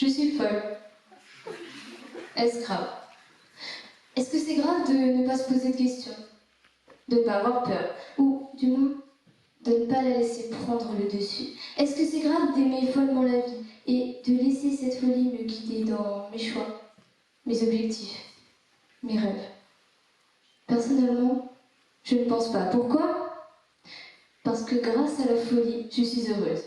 Je suis folle. Est-ce grave? Est-ce que c'est grave de ne pas se poser de questions? De ne pas avoir peur? Ou, du moins, de ne pas la laisser prendre le dessus? Est-ce que c'est grave d'aimer follement la vie et de laisser cette folie me guider dans mes choix, mes objectifs, mes rêves? Personnellement, je ne pense pas. Pourquoi? Parce que grâce à la folie, je suis heureuse.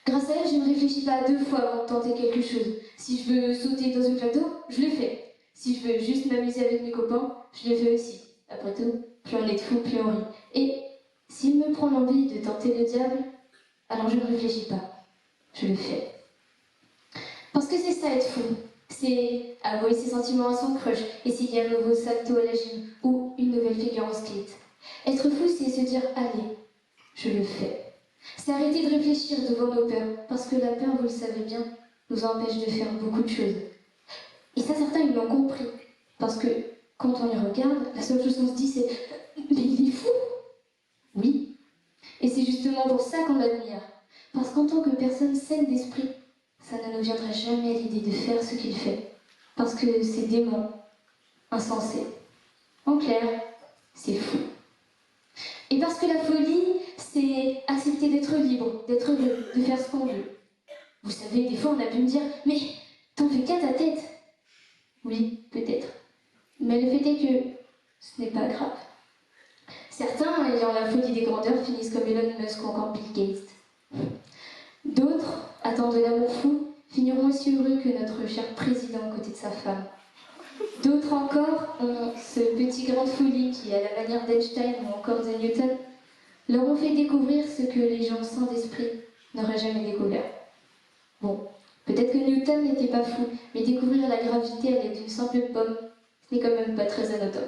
Grâce à elle, je ne réfléchis pas 2 fois avant de tenter quelque chose. Si je veux sauter dans une flaque d'eau, je le fais. Si je veux juste m'amuser avec mes copains, je le fais aussi. Après tout, plus on est de fous, plus on rit. Et s'il me prend l'envie de tenter le diable, alors je ne réfléchis pas. Je le fais. Parce que c'est ça être fou. C'est avouer ses sentiments à son crush, essayer un nouveau salto à la gym ou une nouvelle figure en skate. Être fou, c'est se dire allez, je le fais. C'est arrêter de réfléchir devant nos peurs, parce que la peur, vous le savez bien, nous empêche de faire beaucoup de choses. Et ça, certains, ils l'ont compris. Parce que quand on les regarde, la seule chose qu'on se dit, c'est mais il est fou! Oui. Et c'est justement pour ça qu'on l'admire. Parce qu'en tant que personne saine d'esprit, ça ne nous viendrait jamais à l'idée de faire ce qu'il fait. Parce que c'est dément, insensé. En clair, c'est fou. Et parce que la folie, c'est accepter d'être libre, d'être heureux, de faire ce qu'on veut. Vous savez, des fois on a pu me dire « Mais t'en fais qu'à ta tête !» Oui, peut-être. Mais le fait est que ce n'est pas grave. Certains, ayant la folie des grandeurs, finissent comme Elon Musk ou encore Bill Gates. D'autres, attendant de l'amour fou, finiront aussi heureux que notre cher président à côté de sa femme. D'autres encore ont ce petit grain de folie qui, à la manière d'Einstein ou encore de Newton, leur ont fait découvrir ce que les gens sans d'esprit n'auraient jamais découvert. Bon, peut-être que Newton n'était pas fou, mais découvrir la gravité à l'aide d'une simple pomme, ce n'est quand même pas très anodin.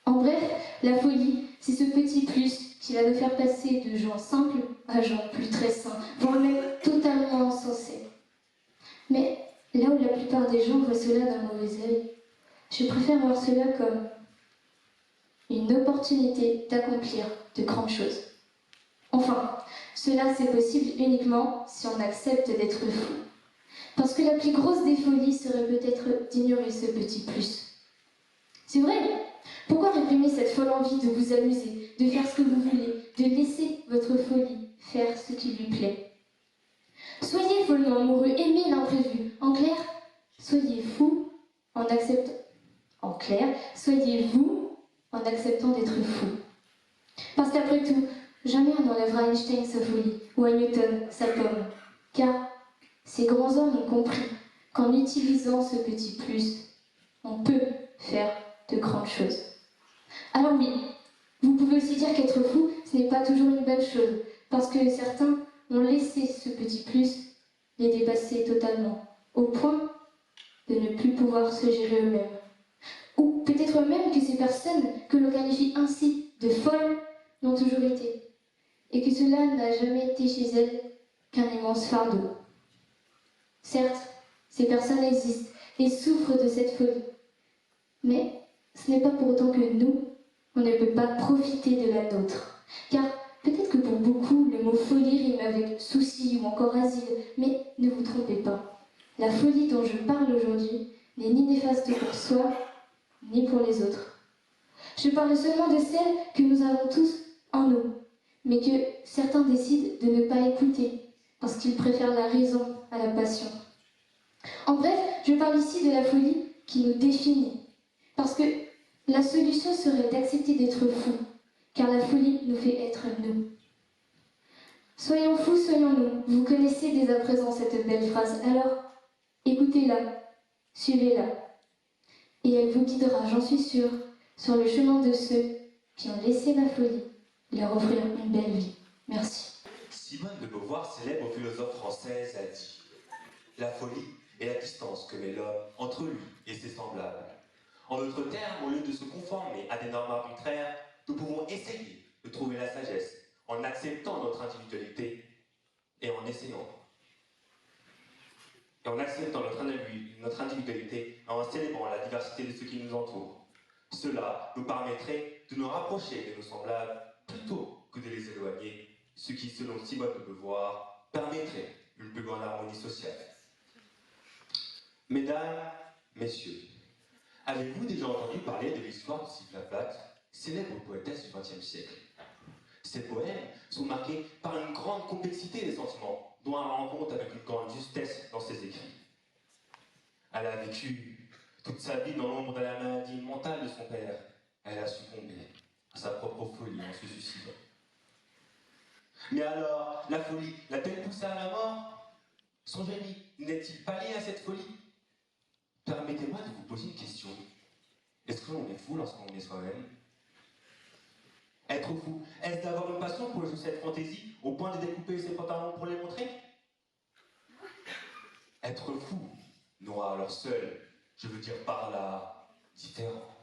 En bref, la folie, c'est ce petit plus qui va nous faire passer de gens simples à gens plus très sains, voire même totalement insensés. Mais là où la plupart des gens voient cela d'un mauvais œil, je préfère voir cela comme une opportunité d'accomplir de grandes choses. Enfin, cela c'est possible uniquement si on accepte d'être fou. Parce que la plus grosse des folies serait peut-être d'ignorer ce petit plus. C'est vrai, pourquoi réprimer cette folle envie de vous amuser, de faire ce que vous voulez, de laisser votre folie faire ce qui lui plaît? Soyez follement amoureux, aimez l'imprévu. En clair, soyez fou en acceptant. En clair, soyez vous en acceptant d'être fou. Parce qu'après tout, jamais on n'enlèvera à Einstein sa folie ou à Newton sa pomme. Car ces grands hommes ont compris qu'en utilisant ce petit plus, on peut faire de grandes choses. Alors oui, vous pouvez aussi dire qu'être fou, ce n'est pas toujours une bonne chose, parce que certains ont laissé ce petit plus les dépasser totalement, au point de ne plus pouvoir se gérer eux-mêmes. Ou peut-être même que ces personnes que l'on qualifie ainsi de folles l'ont toujours été, et que cela n'a jamais été chez elles qu'un immense fardeau. Certes, ces personnes existent et souffrent de cette folie, mais ce n'est pas pour autant que nous, on ne peut pas profiter de la nôtre. Car peut-être que pour beaucoup, le mot folie rime avec souci ou encore asile, mais ne vous trompez pas. La folie dont je parle aujourd'hui n'est ni néfaste pour soi, ni pour les autres. Je parle seulement de celle que nous avons tous en nous, mais que certains décident de ne pas écouter, parce qu'ils préfèrent la raison à la passion. En bref, je parle ici de la folie qui nous définit, parce que la solution serait d'accepter d'être fou, car la folie nous fait être nous. Soyons fous, soyons-nous. Vous connaissez dès à présent cette belle phrase, alors écoutez-la, suivez-la, et elle vous guidera, j'en suis sûre, sur le chemin de ceux qui ont laissé la folie leur offrir une belle vie. Merci. Simone de Beauvoir, célèbre philosophe française, a dit « La folie est la distance que met l'homme entre lui et ses semblables. En d'autres termes, au lieu de se conformer à des normes arbitraires, nous pouvons essayer de trouver la sagesse en acceptant notre individualité et en essayant. Et en acceptant notre individualité et en célébrant la diversité de ce qui nous entoure. Cela nous permettrait de nous rapprocher de nos semblables plutôt que de les éloigner, ce qui, selon Simone de Beauvoir, permettrait une plus grande harmonie sociale. Mesdames, messieurs, avez-vous déjà entendu parler de l'histoire de Sylvia Plath, célèbre poétesse du XXe siècle? Ses poèmes sont marqués par une grande complexité des sentiments, dont elle rend compte avec une grande justesse dans ses écrits. Elle a vécu toute sa vie dans l'ombre de la maladie mentale de son père. Elle a succombé à sa propre folie en se suicidant. Mais alors, la folie l'a-t-elle poussé à la mort? Son génie n'est-il pas lié à cette folie? Permettez-moi de vous poser une question. Est-ce que l'on est fou lorsqu'on est soi-même? Être fou, est-ce d'avoir une passion pour cette fantaisie au point de découper ses pantalons pour les montrer? Être fou, non alors seul, je veux dire par là, différent.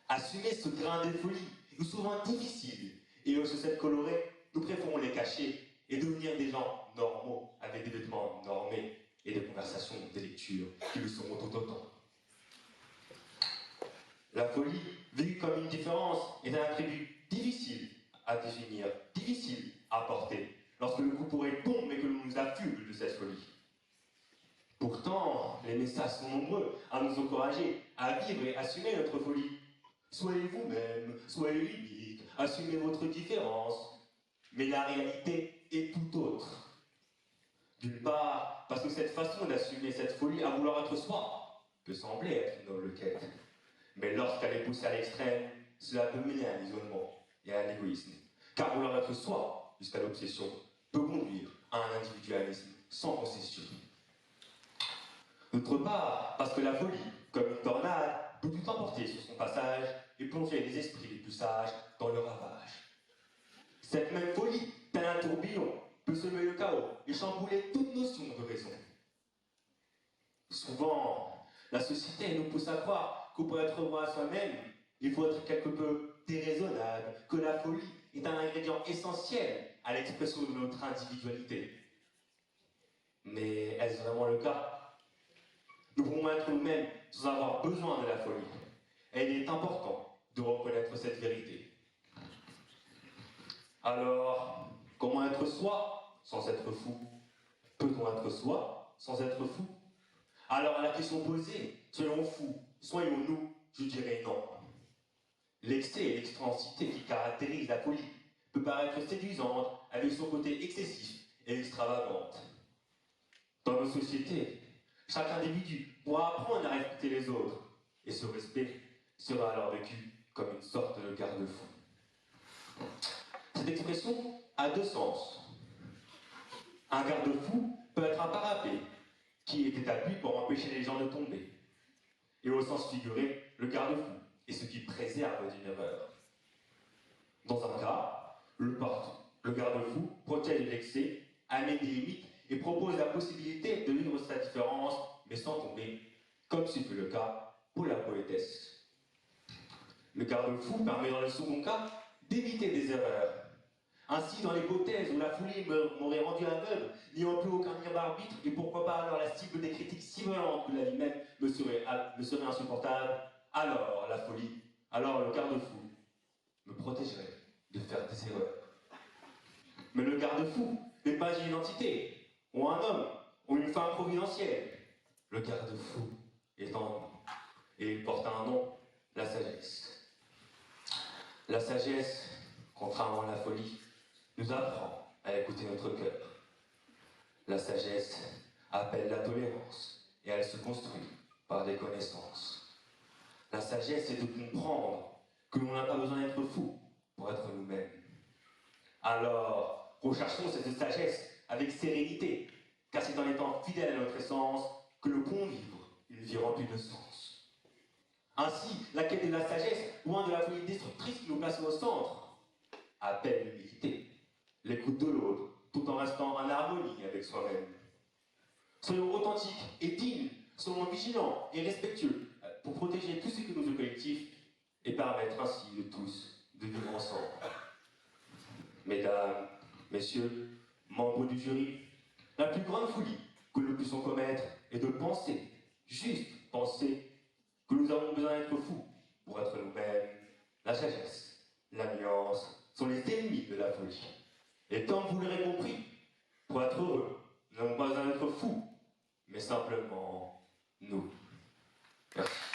Assumer ce grain de folie nous souvent difficile, et aux chaussettes colorées, nous préférons les cacher et devenir des gens normaux, avec des vêtements normés et des conversations, des lectures qui le seront tout autant. La folie, vécue comme une différence, est un attribut difficile à définir, difficile à porter, lorsque le coup pourrait tomber et que l'on nous affuble de cette folie. Pourtant, les messages sont nombreux à nous encourager à vivre et assumer notre folie. Soyez vous-même, soyez unique, assumez votre différence. Mais la réalité est tout autre. D'une part, parce que cette façon d'assumer cette folie à vouloir être soi peut sembler être une noble quête. Mais lorsqu'elle est poussée à l'extrême, cela peut mener à l'isolement et à l'égoïsme. Car vouloir être soi jusqu'à l'obsession peut conduire à un individualisme sans concession. D'autre part, parce que la folie, comme une tornade, peut tout emporter sur son passage et plonger les esprits les plus sages dans le ravage. Cette même folie, tel un tourbillon, peut semer le chaos et chambouler toute notion de raison. Souvent, la société nous pousse à croire que pour être heureux à soi-même, il faut être quelque peu déraisonnable, que la folie est un ingrédient essentiel à l'expression de notre individualité. Mais est-ce vraiment le cas? Nous pouvons être nous-mêmes sans avoir besoin de la folie. Et il est important de reconnaître cette vérité. Alors, comment être soi sans être fou? Peut-on être soi sans être fou? Alors à la question posée, soyons fous, soyons-nous, je dirais non. L'excès et l'extensité qui caractérisent la folie peut paraître séduisante avec son côté excessif et extravagante. Dans nos sociétés, chaque individu pourra apprendre à respecter les autres, et ce respect sera alors vécu comme une sorte de garde-fou. Cette expression a deux sens. Un garde-fou peut être un parapet qui est établi pour empêcher les gens de tomber. Et au sens figuré, le garde-fou est ce qui préserve d'une erreur. Dans un cas, le garde-fou protège l'excès, amène des limites et propose la possibilité de vivre sa différence, mais sans tomber, comme ce fut le cas pour la poétesse. Le garde-fou permet dans le second cas d'éviter des erreurs. Ainsi, dans l'hypothèse où la folie m'aurait rendu aveugle, n'ayant plus aucun libre arbitre, et pourquoi pas alors la cible des critiques si violentes que la vie même me serait insupportable, alors la folie, alors le garde-fou me protégerait de faire des erreurs. Mais le garde-fou n'est pas une entité, ou un homme, ou une femme providentielle. Le garde-fou est en nous, et il porte un nom, la sagesse. La sagesse, contrairement à la folie, nous apprend à écouter notre cœur. La sagesse appelle la tolérance, et elle se construit par des connaissances. La sagesse est de comprendre que l'on n'a pas besoin d'être fou pour être nous-mêmes. Alors, recherchons cette sagesse avec sérénité, car c'est en étant fidèles à notre essence que nous pouvons vivre une vie remplie de sens. Ainsi, la quête de la sagesse, loin de la folie destructrice qui nous place au centre, appelle l'humilité, l'écoute de l'autre, tout en restant en harmonie avec soi-même. Soyons authentiques et dignes, soyons vigilants et respectueux pour protéger tout ce que nous est collectif et permettre ainsi de tous de vivre ensemble. Mesdames, messieurs, membres du jury, la plus grande folie que nous puissions commettre est de penser, juste penser, que nous avons besoin d'être fous pour être nous-mêmes. La sagesse, la nuance sont les ennemis de la folie. Et comme vous l'aurez compris, pour être heureux, nous n'avons pas besoin d'être fous, mais simplement nous. Merci.